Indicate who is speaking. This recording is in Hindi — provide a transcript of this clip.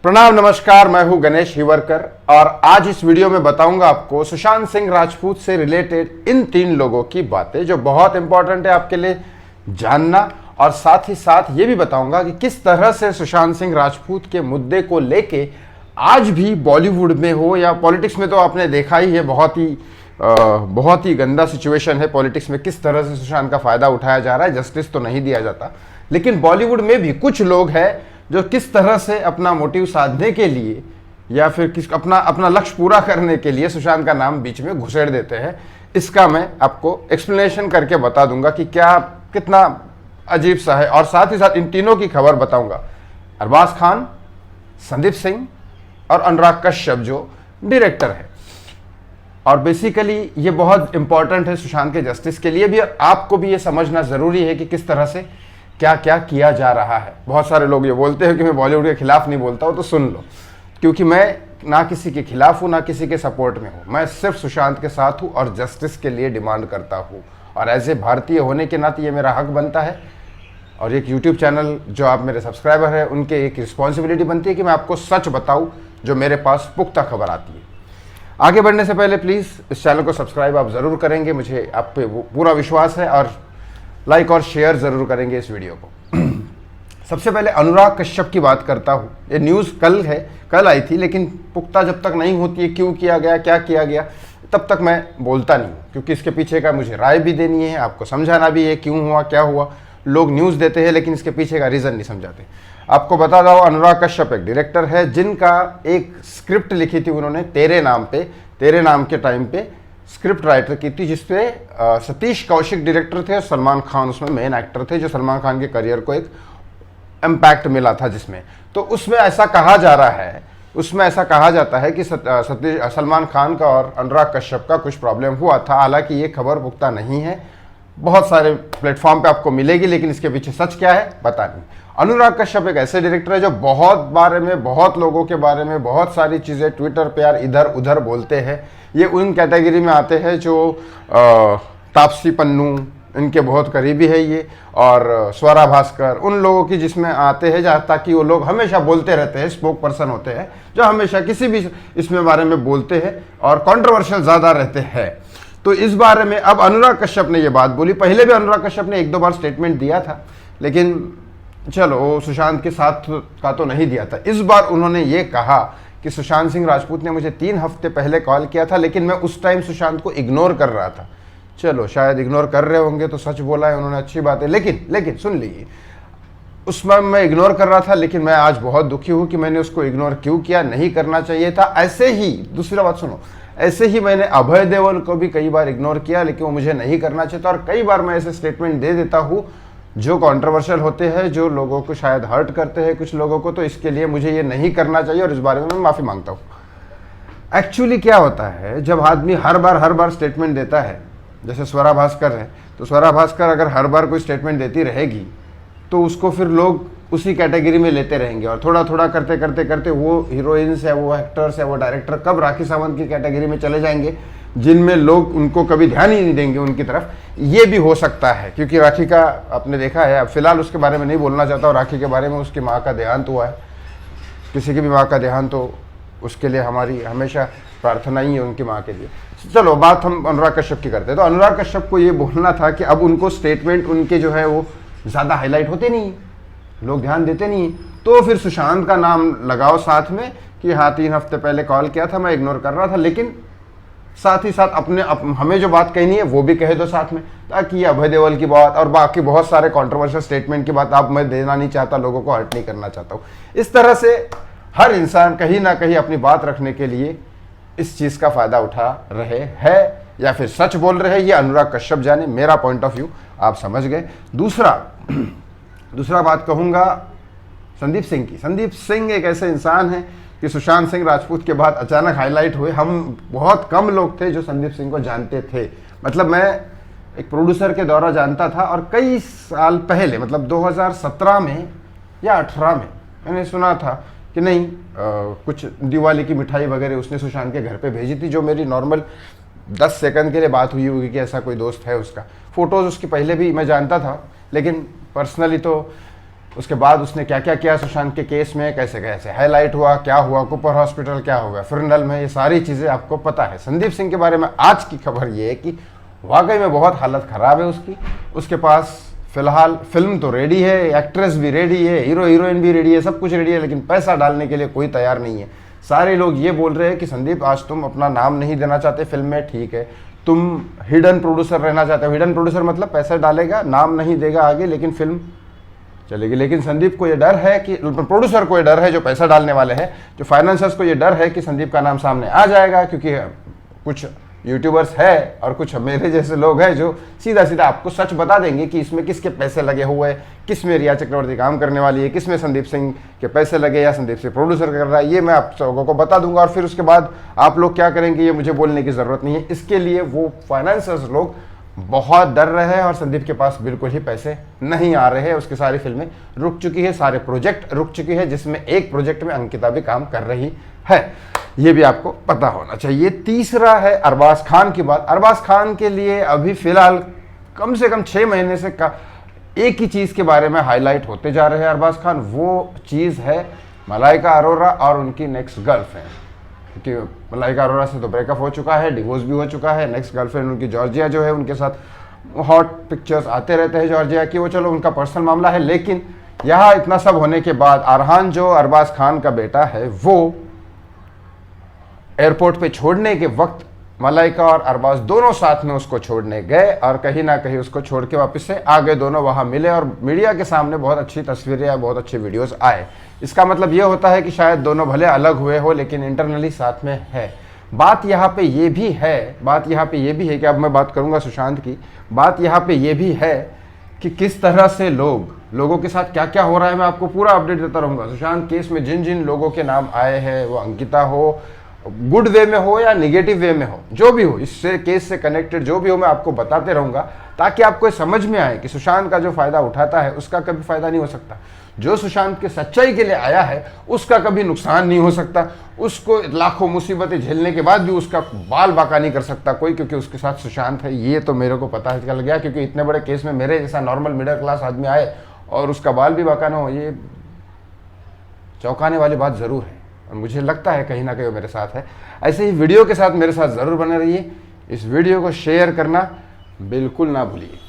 Speaker 1: प्रणाम, नमस्कार। मैं हूं गणेश हिवरकर और आज इस वीडियो में बताऊंगा आपको सुशांत सिंह राजपूत से रिलेटेड इन 3 लोगों की बातें जो बहुत इंपॉर्टेंट है आपके लिए जानना, और साथ ही साथ ये भी बताऊंगा कि किस तरह से सुशांत सिंह राजपूत के मुद्दे को लेके आज भी बॉलीवुड में हो या पॉलिटिक्स में, तो आपने देखा ही है बहुत ही गंदा सिचुएशन है पॉलिटिक्स में। किस तरह से सुशांत का फायदा उठाया जा रहा है, जस्टिस तो नहीं दिया जाता, लेकिन बॉलीवुड में भी कुछ लोग हैं जो किस तरह से अपना मोटिव साधने के लिए या फिर अपना लक्ष्य पूरा करने के लिए सुशांत का नाम बीच में घुसेड़ देते हैं। इसका मैं आपको एक्सप्लेनेशन करके बता दूंगा कि क्या कितना अजीब सा है, और साथ ही साथ इन तीनों की खबर बताऊंगा। अरबाज खान, संदीप सिंह और अनुराग कश्यप जो डायरेक्टर है। और बेसिकली ये बहुत इंपॉर्टेंट है सुशांत के जस्टिस के लिए भी, और आपको भी ये समझना जरूरी है कि किस तरह से क्या क्या किया जा रहा है। बहुत सारे लोग ये बोलते हैं कि मैं बॉलीवुड के खिलाफ नहीं बोलता हूँ, तो सुन लो, क्योंकि मैं ना किसी के खिलाफ हूँ ना किसी के सपोर्ट में हूँ। मैं सिर्फ सुशांत के साथ हूँ और जस्टिस के लिए डिमांड करता हूँ, और एज ए भारतीय होने के नाते ये मेरा हक बनता है। और एक यूट्यूब चैनल जो आप मेरे सब्सक्राइबर हैं उनके एक रिस्पॉन्सिबिलिटी बनती है कि मैं आपको सच बताऊँ जो मेरे पास पुख्ता खबर आती है। आगे बढ़ने से पहले प्लीज़ इस चैनल को सब्सक्राइब आप ज़रूर करेंगे, मुझे आप पे पूरा विश्वास है, और लाइक और शेयर ज़रूर करेंगे इस वीडियो को। सबसे पहले अनुराग कश्यप की बात करता हूँ। ये न्यूज़ कल आई थी, लेकिन पुख्ता जब तक नहीं होती है क्यों किया गया, क्या किया गया, तब तक मैं बोलता नहीं हूँ, क्योंकि इसके पीछे का मुझे राय भी देनी है, आपको समझाना भी है क्यों हुआ क्या हुआ। लोग न्यूज़ देते हैं लेकिन इसके पीछे का रीज़न नहीं समझाते। आपको बता दो, अनुराग कश्यप एक डायरेक्टर है जिनका एक स्क्रिप्ट लिखी थी उन्होंने तेरे नाम के टाइम पे स्क्रिप्ट राइटर की थी, जिसपे सतीश कौशिक डायरेक्टर थे और सलमान खान उसमें मेन एक्टर थे, जो सलमान खान के करियर को एक इम्पैक्ट मिला था जिसमें। तो उसमें ऐसा कहा जाता है कि सलमान खान का और अनुराग कश्यप का कुछ प्रॉब्लम हुआ था। हालांकि ये खबर पुख्ता नहीं है, बहुत सारे प्लेटफॉर्म पे आपको मिलेगी, लेकिन इसके पीछे सच क्या है पता नहीं। अनुराग कश्यप एक ऐसे डायरेक्टर है जो बहुत लोगों के बारे में बहुत सारी चीज़ें ट्विटर पे यार इधर उधर बोलते हैं। ये उन कैटेगरी में आते हैं जो तापसी पन्नू इनके बहुत करीबी है ये, और स्वरा भास्कर, उन लोगों की जिसमें आते हैं जहाँ, ताकि वो लोग हमेशा बोलते रहते हैं, स्पोक पर्सन होते हैं जो हमेशा किसी भी इसमें बारे में बोलते हैं और कंट्रोवर्शियल ज़्यादा रहते हैं। तो इस बारे में अब अनुराग कश्यप ने ये बात बोली। पहले भी अनुराग कश्यप ने 1-2 बार स्टेटमेंट दिया था, लेकिन चलो सुशांत के साथ का तो नहीं दिया था। इस बार उन्होंने ये कहा कि सुशांत सिंह राजपूत ने मुझे 3 हफ्ते पहले कॉल किया था, लेकिन मैं उस टाइम सुशांत को इग्नोर कर रहा था। चलो शायद इग्नोर कर रहे होंगे तो सच बोला है उन्होंने, अच्छी बात है, लेकिन सुन लीजिए, उस समय मैं इग्नोर कर रहा था, लेकिन मैं आज बहुत दुखी हूँ कि मैंने उसको इग्नोर क्यों किया, नहीं करना चाहिए था। ऐसे ही दूसरी बात सुनो, ऐसे ही मैंने अभय देओल को भी कई बार इग्नोर किया, लेकिन वो मुझे नहीं करना चाहिए था। और कई बार मैं ऐसे स्टेटमेंट दे देता हूँ जो कंट्रोवर्शियल होते हैं, जो लोगों को शायद हर्ट करते हैं कुछ लोगों को, तो इसके लिए मुझे ये नहीं करना चाहिए और इस बारे में मैं माफ़ी मांगता हूँ। एक्चुअली क्या होता है, जब आदमी हर बार स्टेटमेंट देता है, जैसे स्वरा भास्कर है, तो स्वरा भास्कर अगर हर बार कोई स्टेटमेंट देती रहेगी तो उसको फिर लोग उसी कैटेगरी में लेते रहेंगे, और थोड़ा करते वो हीरोइंस है, वो एक्टर्स है, वो डायरेक्टर कब राखी सावंत की कैटेगरी में चले जाएंगे जिनमें लोग उनको कभी ध्यान ही नहीं देंगे उनकी तरफ। ये भी हो सकता है, क्योंकि राखी का आपने देखा है, अब फिलहाल उसके बारे में नहीं बोलना चाहता हूँ। राखी के बारे में उसकी माँ का देहांत हुआ है, किसी की भी माँ का देहांत हो उसके लिए हमारी हमेशा प्रार्थना ही है उनकी माँ के लिए। चलो बात हम अनुराग कश्यप की करते हैं। तो अनुराग कश्यप को ये बोलना था कि अब उनको स्टेटमेंट उनके जो है वो ज़्यादा हाईलाइट होते नहीं, लोग ध्यान देते नहीं, तो फिर सुशांत का नाम लगाओ साथ में कि हाँ 3 हफ्ते पहले कॉल किया था, मैं इग्नोर कर रहा था, लेकिन साथ ही साथ हमें जो बात कहनी है वो भी कह दो साथ में, ताकि अभय देओल की बात और बाकी बहुत सारे कंट्रोवर्शियल स्टेटमेंट की बात आप मैं देना नहीं चाहता, लोगों को हर्ट नहीं करना चाहता हूँ। इस तरह से हर इंसान कहीं ना कहीं अपनी बात रखने के लिए इस चीज़ का फ़ायदा उठा रहे हैं या फिर सच बोल रहे हैं, ये अनुराग कश्यप जाने, मेरा पॉइंट ऑफ व्यू आप समझ गए। दूसरा बात कहूँगा संदीप सिंह की। संदीप सिंह एक ऐसे इंसान हैं कि सुशांत सिंह राजपूत के बाद अचानक हाईलाइट हुए। हम बहुत कम लोग थे जो संदीप सिंह को जानते थे, मतलब मैं एक प्रोड्यूसर के द्वारा जानता था, और कई साल पहले मतलब 2017 में या 18 में मैंने सुना था कि नहीं कुछ दिवाली की मिठाई वगैरह उसने सुशांत के घर पे भेजी थी, जो मेरी नॉर्मल 10 सेकंड के लिए बात हुई होगी कि ऐसा कोई दोस्त है उसका। फ़ोटोज़ उसकी पहले भी मैं जानता था, लेकिन पर्सनली तो उसके बाद उसने क्या क्या किया सुशांत के केस में, कैसे कैसे हाईलाइट हुआ, क्या हुआ कूपर हॉस्पिटल, क्या हुआ फ्यूनरल में, ये सारी चीज़ें आपको पता है। संदीप सिंह के बारे में आज की खबर ये है कि वाकई में बहुत हालत ख़राब है उसकी। उसके पास फिलहाल फिल्म तो रेडी है, एक्ट्रेस भी रेडी है, हीरो हीरोइन भी रेडी है, सब कुछ रेडी है, लेकिन पैसा डालने के लिए कोई तैयार नहीं है। सारे लोग ये बोल रहे हैं कि संदीप आज तुम अपना नाम नहीं देना चाहते फिल्म में, ठीक है, तुम हिडन प्रोड्यूसर रहना चाहते हो। हिडन प्रोड्यूसर मतलब पैसा डालेगा, नाम नहीं देगा आगे, लेकिन फिल्म चलेगी। लेकिन संदीप को ये डर है कि प्रोड्यूसर को ये डर है, जो पैसा डालने वाले हैं, जो फाइनेंसर्स को ये डर है कि संदीप का नाम सामने आ जाएगा, क्योंकि कुछ यूट्यूबर्स है और कुछ मेरे जैसे लोग हैं जो सीधा सीधा आपको सच बता देंगे कि इसमें किसके पैसे लगे हुए हैं, किस में रिया चक्रवर्ती काम करने वाली है, किस में संदीप सिंह के पैसे लगे या संदीप सिंह प्रोड्यूसर कर रहा है, ये मैं आप लोगों को बता दूंगा। और फिर उसके बाद आप लोग क्या करेंगे ये मुझे बोलने की ज़रूरत नहीं है। इसके लिए वो फाइनेंसर्स लोग बहुत डर रहे हैं और संदीप के पास बिल्कुल ही पैसे नहीं आ रहे हैं। उसकी सारी फिल्में रुक चुकी है, सारे प्रोजेक्ट रुक चुकी है, जिसमें एक प्रोजेक्ट में अंकिता भी काम कर रही है, ये भी आपको पता होना चाहिए। तीसरा है अरबाज खान की बात। अरबाज खान के लिए अभी फिलहाल कम से कम 6 महीने से एक ही चीज़ के बारे में हाईलाइट होते जा रहे हैं अरबाज खान, वो चीज़ है मलाइका अरोरा और उनकी नेक्स्ट गर्लफ्रेंड। क्योंकि मलाइका अरोरा से तो ब्रेकअप हो चुका है, डिवोर्स भी हो चुका है, नेक्स्ट गर्लफ्रेंड उनकी जॉर्जिया जो है, उनके साथ हॉट पिक्चर्स आते रहते हैं जॉर्जिया की, वो चलो उनका पर्सनल मामला है। लेकिन यहाँ इतना सब होने के बाद अरहान जो अरबाज खान का बेटा है वो एयरपोर्ट पे छोड़ने के वक्त मलाइका और अरबाज दोनों साथ में उसको छोड़ने गए और कहीं ना कहीं उसको छोड़ के वापस से आ गए, दोनों वहाँ मिले और मीडिया के सामने बहुत अच्छी तस्वीरें या बहुत अच्छे वीडियोस आए। इसका मतलब ये होता है कि शायद दोनों भले अलग हुए हो लेकिन इंटरनली साथ में है। बात यहाँ पे ये भी है कि अब मैं बात करूँगा सुशांत की, बात यहाँ पे ये भी है कि किस तरह से लोगों के साथ क्या क्या हो रहा है, मैं आपको पूरा अपडेट देता रहूँगा। सुशांत केस में जिन जिन लोगों के नाम आए हैं, वो अंकिता हो, गुड वे में हो या निगेटिव वे में हो, जो भी हो, इससे केस से कनेक्टेड जो भी हो, मैं आपको बताते रहूँगा ताकि आपको समझ में आए कि सुशांत का जो फ़ायदा उठाता है उसका कभी फ़ायदा नहीं हो सकता। जो सुशांत के सच्चाई के लिए आया है उसका कभी नुकसान नहीं हो सकता, उसको लाखों मुसीबतें झेलने के बाद भी उसका बाल बाका नहीं कर सकता कोई, क्योंकि उसके साथ सुशांत है। ये तो मेरे को पता चल गया, क्योंकि इतने बड़े केस में मेरे जैसा नॉर्मल मिडिल क्लास आदमी आए और उसका बाल भी बाका ना हो, ये चौंकाने वाली बात ज़रूर है। और मुझे लगता है कहीं ना कहीं वो मेरे साथ है। ऐसे ही वीडियो के साथ मेरे साथ ज़रूर बने रहिए। इस वीडियो को शेयर करना बिल्कुल ना भूलिए।